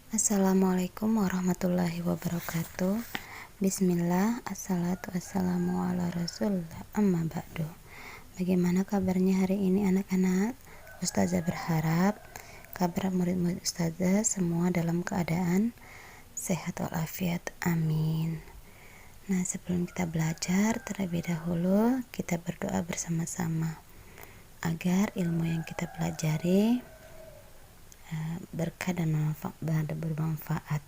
Assalamualaikum warahmatullahi wabarakatuh. Bismillah, assalatu wassalamu ala rasulillah, amma ba'du. Bagaimana kabarnya hari ini anak-anak? Ustazah berharap kabar murid-murid Ustazah semua dalam keadaan sehat walafiat, amin. Nah, sebelum kita belajar, terlebih dahulu kita berdoa bersama-sama agar ilmu yang kita pelajari berkah dan bermanfaat.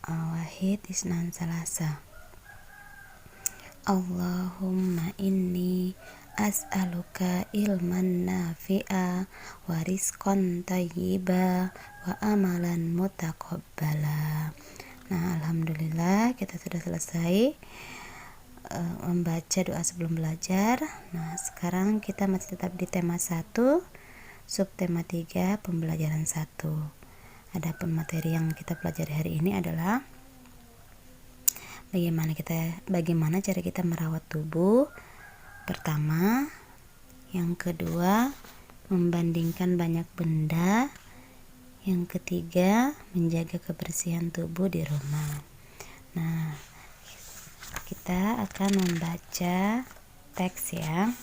Wahid Isnan Salasa. Allahumma inni as'aluka ilman nafi'a wa rizqan thayyiba wa amalan mutaqabbala. Nah, alhamdulillah kita sudah selesai membaca doa sebelum belajar. Nah, sekarang kita masih tetap di tema 1, subtema 3, pembelajaran 1. Adapun materi yang kita pelajari hari ini adalah bagaimana cara kita merawat tubuh. Pertama, yang kedua, membandingkan banyak benda. Yang ketiga, menjaga kebersihan tubuh di rumah. Nah, kita akan membaca teks ya.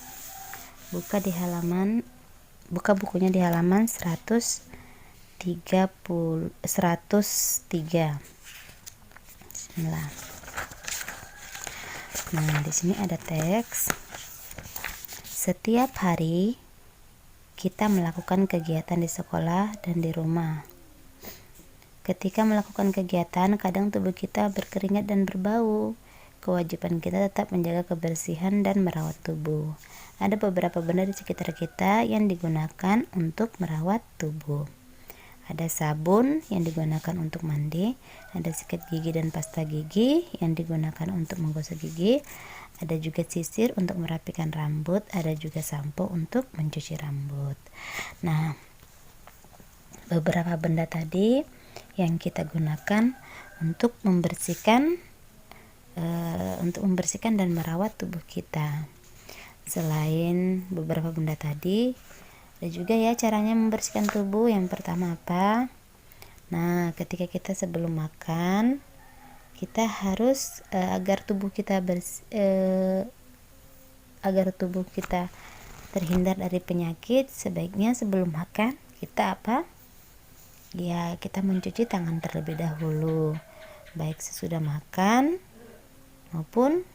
Buka bukunya di halaman 103. Bismillah. Nah, di sini ada teks. Setiap hari kita melakukan kegiatan di sekolah dan di rumah. Ketika melakukan kegiatan, kadang tubuh kita berkeringat dan berbau. Kewajiban kita tetap menjaga kebersihan dan merawat tubuh. Ada beberapa benda di sekitar kita yang digunakan untuk merawat tubuh. Ada sabun yang digunakan untuk mandi, ada sikat gigi dan pasta gigi yang digunakan untuk menggosok gigi, ada juga sisir untuk merapikan rambut, ada juga sampo untuk mencuci rambut. Nah, beberapa benda tadi yang kita gunakan untuk membersihkan dan merawat tubuh kita. Selain beberapa benda tadi, ada juga ya caranya membersihkan tubuh. Yang pertama apa? Nah, ketika kita sebelum makan, kita harus agar tubuh kita terhindar dari penyakit, sebaiknya sebelum makan kita apa? Ya, kita mencuci tangan terlebih dahulu. Baik sesudah makan maupun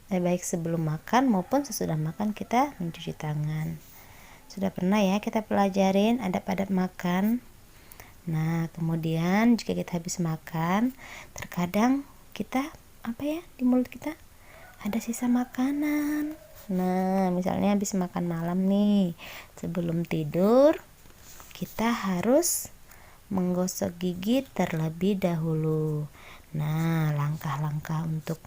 baik sebelum makan maupun sesudah makan kita mencuci tangan. Sudah pernah ya kita pelajarin adab-adab makan. Nah, kemudian jika kita habis makan, terkadang kita di mulut kita ada sisa makanan. Nah, misalnya habis makan malam nih, sebelum tidur kita harus menggosok gigi terlebih dahulu. Nah, langkah-langkah untuk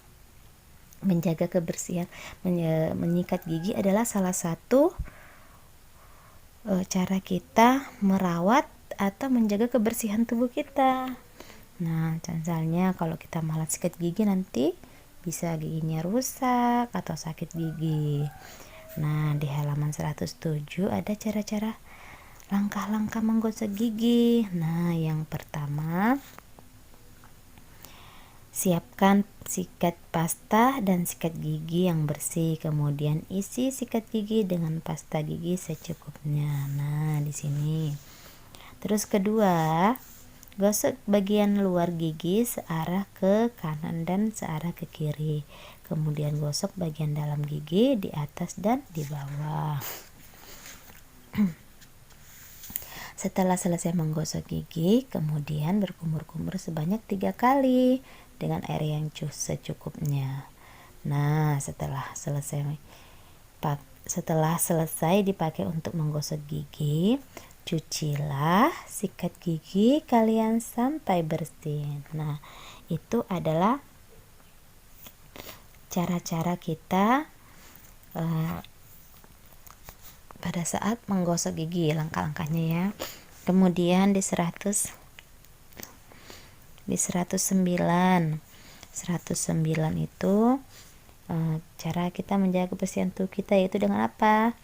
menjaga kebersihan, menyikat gigi adalah salah satu cara kita merawat atau menjaga kebersihan tubuh kita. Nah, misalnya kalau kita malas sikat gigi nanti bisa giginya rusak atau sakit gigi. Nah, di halaman 107 ada cara-cara langkah-langkah menggosok gigi. Nah, yang pertama, siapkan sikat pasta dan sikat gigi yang bersih. Kemudian isi sikat gigi dengan pasta gigi secukupnya. Nah, di sini. Terus kedua, gosok bagian luar gigi searah ke kanan dan searah ke kiri. Kemudian gosok bagian dalam gigi di atas dan di bawah. Setelah selesai menggosok gigi, kemudian berkumur-kumur sebanyak 3 kali dengan air yang secukupnya. Nah, setelah selesai dipakai untuk menggosok gigi, cucilah sikat gigi kalian sampai bersih. Nah, itu adalah cara-cara kita pada saat menggosok gigi, langkah-langkahnya ya. Kemudian di 109 itu cara kita menjaga kebersihan tubuh kita yaitu dengan apa?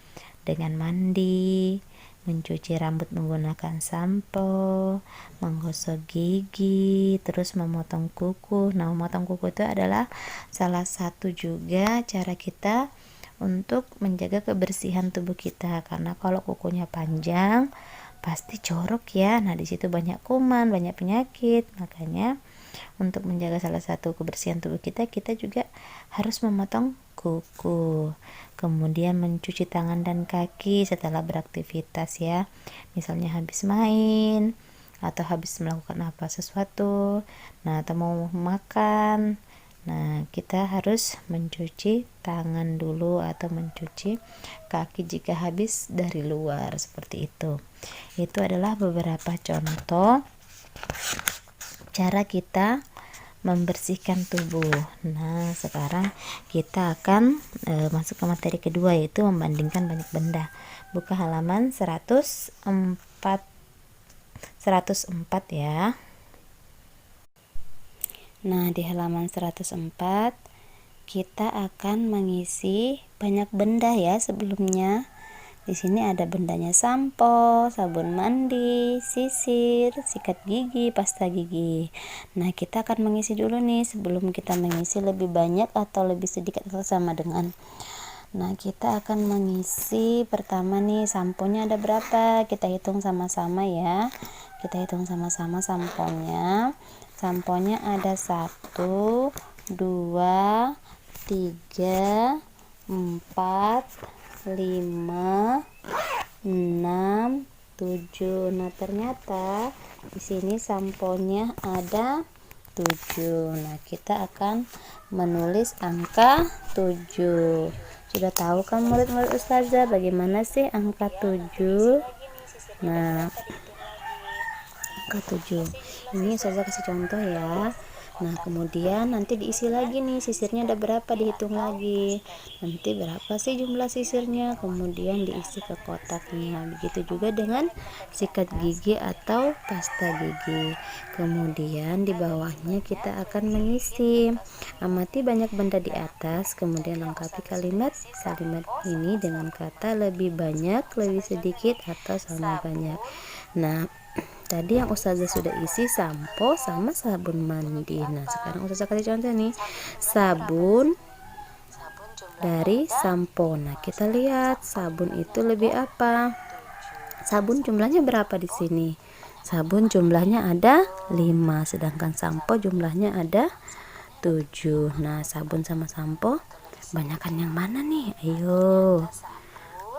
Dengan mandi, mencuci rambut menggunakan sampo, menggosok gigi, terus memotong kuku. Nah, memotong kuku itu adalah salah satu juga cara kita untuk menjaga kebersihan tubuh kita, karena kalau kukunya panjang pasti jorok ya. Nah, di situ banyak kuman, banyak penyakit. Makanya untuk menjaga salah satu kebersihan tubuh kita, kita juga harus memotong kuku. Kemudian mencuci tangan dan kaki setelah beraktivitas ya. Misalnya habis main atau habis melakukan sesuatu. Nah, atau mau makan. Nah, kita harus mencuci tangan dulu atau mencuci kaki jika habis dari luar, seperti itu. Itu adalah beberapa contoh cara kita membersihkan tubuh. Nah, sekarang kita akan masuk ke materi kedua, yaitu membandingkan banyak benda. Buka halaman 104 ya. Nah, di halaman 104 kita akan mengisi banyak benda ya. Sebelumnya di sini ada bendanya sampo, sabun mandi, sisir, sikat gigi, pasta gigi. Nah, kita akan mengisi dulu nih. Sebelum kita mengisi lebih banyak atau lebih sedikit atau sama dengan. Nah, kita akan mengisi pertama nih, samponya ada berapa? Kita hitung sama-sama ya. Kita hitung sama-sama samponya. Samponya ada 1, 2, 3, 4, 5, 6, 7. Nah, ternyata di sini samponya ada 7. Nah, kita akan menulis angka 7. Sudah tahu kan murid-murid Ustazah bagaimana sih angka 7? Nah, angka 7 ini Ustazah kasih contoh ya. Nah, kemudian nanti diisi lagi nih, sisirnya ada berapa, dihitung lagi. Nanti berapa sih jumlah sisirnya, kemudian diisi ke kotaknya. Begitu juga dengan sikat gigi atau pasta gigi. Kemudian di bawahnya kita akan mengisi. Amati banyak benda di atas, kemudian lengkapi kalimat ini dengan kata lebih banyak, lebih sedikit, atau sama banyak. Nah, tadi yang Ustazah sudah isi sampo sama sabun mandi. Nah, sekarang Ustazah kasih contoh nih, sabun dari sampo. Nah, kita lihat sabun itu lebih apa? Sabun jumlahnya berapa di sini? Sabun jumlahnya ada 5, sedangkan sampo jumlahnya ada 7. Nah, sabun sama sampo banyakan yang mana nih? Ayo.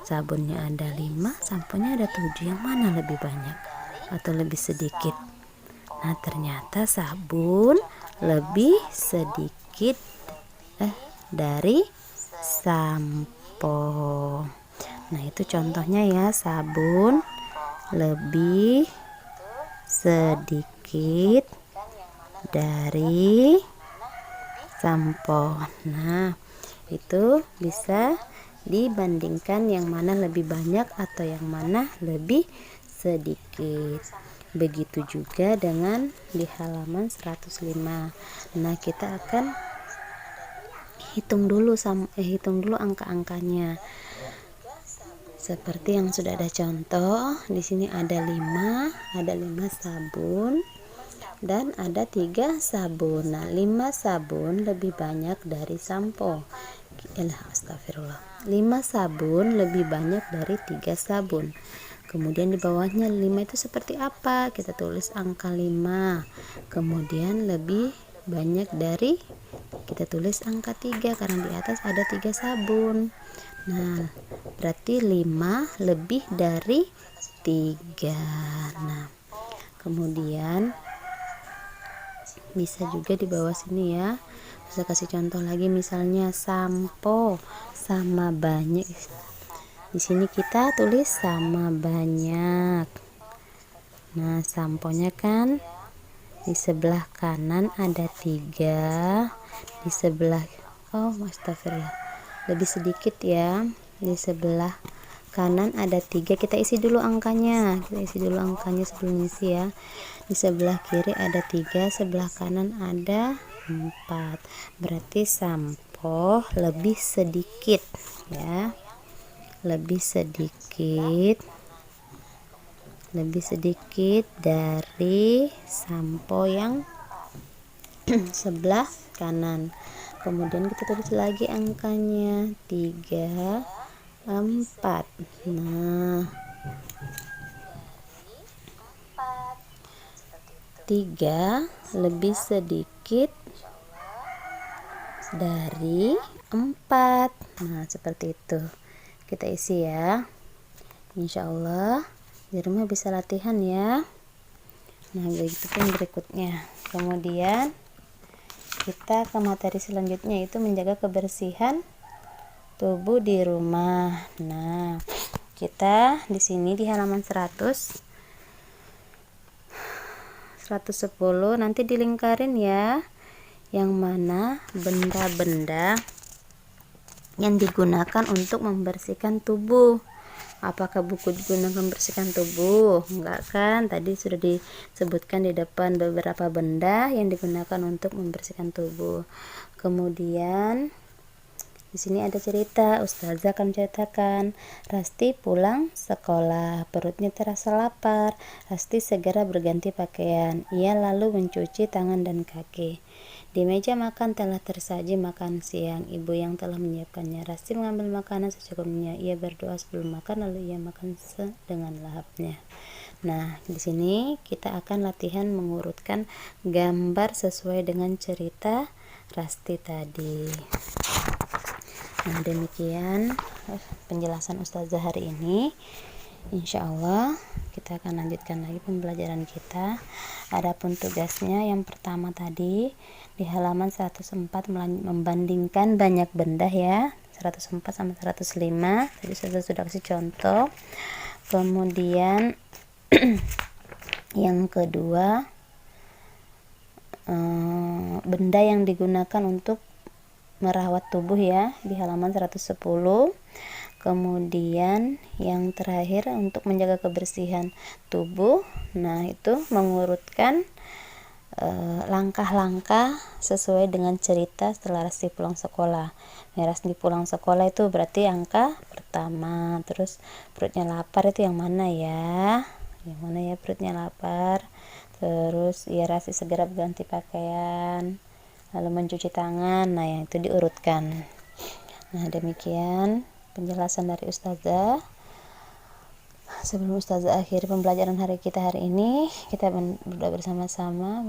Sabunnya ada 5, samponya ada 7. Yang mana lebih banyak atau lebih sedikit? Nah, ternyata sabun lebih sedikit dari sampo. Nah, itu contohnya ya, sabun lebih sedikit dari sampo. Nah, itu bisa dibandingkan yang mana lebih banyak atau yang mana lebih sedikit. Begitu juga dengan di halaman 105. Nah, kita akan hitung dulu angka-angkanya. Seperti yang sudah ada contoh, di sini ada 5 sabun dan ada 3 sabun. Nah, 5 sabun lebih banyak dari sampo. Astagfirullah. 5 sabun lebih banyak dari 3 sabun. Kemudian di bawahnya 5 itu seperti apa? Kita tulis angka 5. Kemudian lebih banyak dari, kita tulis angka 3 karena di atas ada 3 sabun. Nah, berarti 5 lebih dari 3. Nah, kemudian bisa juga di bawah sini ya. Bisa kasih contoh lagi, misalnya sampo sama banyak. Di sini kita tulis sama banyak. Nah, samponya kan di sebelah kanan ada 3, di sebelah astagfirullah, lebih sedikit ya. Di sebelah kanan ada 3, kita isi dulu angkanya. Sebelum isi ya. Di sebelah kiri ada 3, sebelah kanan ada 4. Berarti sampo lebih sedikit ya. Lebih sedikit lebih sedikit dari sampo yang sebelah kanan. Kemudian kita tulis lagi angkanya 3, 4. Nah, 3 lebih sedikit dari 4. Nah, seperti itu kita isi ya. Insya Allah di rumah bisa latihan ya. Nah, begitu pun berikutnya. Kemudian kita ke materi selanjutnya, yaitu menjaga kebersihan tubuh di rumah. Nah, kita di sini di halaman 110 nanti dilingkarin ya, yang mana benda-benda yang digunakan untuk membersihkan tubuh. Apakah buku digunakan membersihkan tubuh? Enggak kan? Tadi sudah disebutkan di depan beberapa benda yang digunakan untuk membersihkan tubuh. Kemudian di sini ada cerita, Ustazah akan menceritakan, Rasti pulang sekolah, perutnya terasa lapar. Rasti segera berganti pakaian. Ia lalu mencuci tangan dan kaki. Di meja makan telah tersaji makan siang. Ibu yang telah menyiapkannya. Rasti mengambil makanan secukupnya. Ia berdoa sebelum makan, lalu ia makan dengan lahapnya. Nah, di sini kita akan latihan mengurutkan gambar sesuai dengan cerita Rasti tadi. Nah, demikian penjelasan Ustazah hari ini. Insya Allah kita akan lanjutkan lagi pembelajaran kita. Adapun tugasnya yang pertama tadi di halaman 104 membandingkan banyak benda ya, 104 sama 105 tadi sudah kasih contoh. Kemudian yang kedua, benda yang digunakan untuk merawat tubuh ya, di halaman 110. Kemudian yang terakhir untuk menjaga kebersihan tubuh. Nah, itu mengurutkan langkah-langkah sesuai dengan cerita setelah Rasti pulang sekolah. Nah, Rasti pulang sekolah itu berarti angka pertama. Terus perutnya lapar itu yang mana ya? Yang mana ya perutnya lapar? Terus ya Rasti segera berganti pakaian, lalu mencuci tangan. Nah, yang itu diurutkan. Nah, demikian penjelasan dari Ustazah. Sebelum Ustazah akhiri pembelajaran kita hari ini, kita berdoa bersama-sama,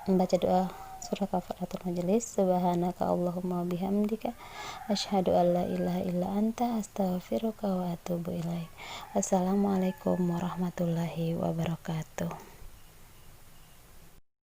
membaca doa surah kafaratul majelis. Subhanaka Allahumma bihamdika asyhadu an la ilaha illa anta astaghfiruka wa atubu ilaik. Wassalamualaikum warahmatullahi wabarakatuh.